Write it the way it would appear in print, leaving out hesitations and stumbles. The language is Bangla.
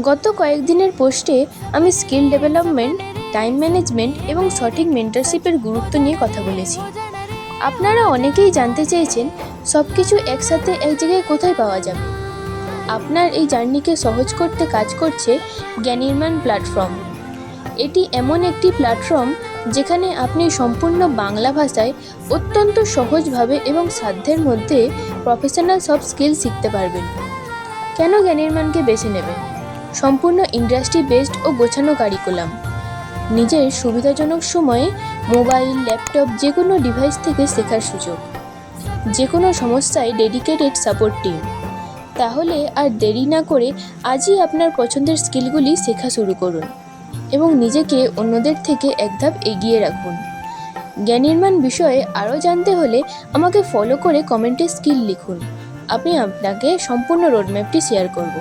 গত কয়েকদিনের পোস্টে আমি স্কিল ডেভেলপমেন্ট, টাইম ম্যানেজমেন্ট এবং সঠিক মেন্টরশিপের গুরুত্ব নিয়ে কথা বলেছি। আপনারা অনেকেই জানতে চেয়েছেন সব কিছু একসাথে এক জায়গায় কোথায় পাওয়া যাবে। আপনার এই জার্নিকে সহজ করতে কাজ করছে জ্ঞানির্মাণ প্ল্যাটফর্ম। এটি এমন একটি প্ল্যাটফর্ম যেখানে আপনি সম্পূর্ণ বাংলা ভাষায় অত্যন্ত সহজভাবে এবং সাধ্যের মধ্যে প্রফেশনাল সব স্কিল শিখতে পারবেন। কেন জ্ঞানির্মাণকে বেছে নেবেন? সম্পূর্ণ ইন্ডাস্ট্রি বেসড ও গোছানো কারিকুলাম, নিজের সুবিধাজনক সময়ে মোবাইল, ল্যাপটপ যে কোনো ডিভাইস থেকে শেখার সুযোগ, যে কোনো সমস্যায় ডেডিকেটেড সাপোর্ট টিম। তাহলে আর দেরি না করে আজই আপনার পছন্দের স্কিলগুলি শেখা শুরু করুন এবং নিজেকে অন্যদের থেকে এক ধাপ এগিয়ে রাখুন। জ্ঞানির্মাণ বিষয়ে আরও জানতে হলে আমাকে ফলো করে কমেন্টে স্কিল লিখুন। আমি আপনাকে সম্পূর্ণ রোডম্যাপটি শেয়ার করব।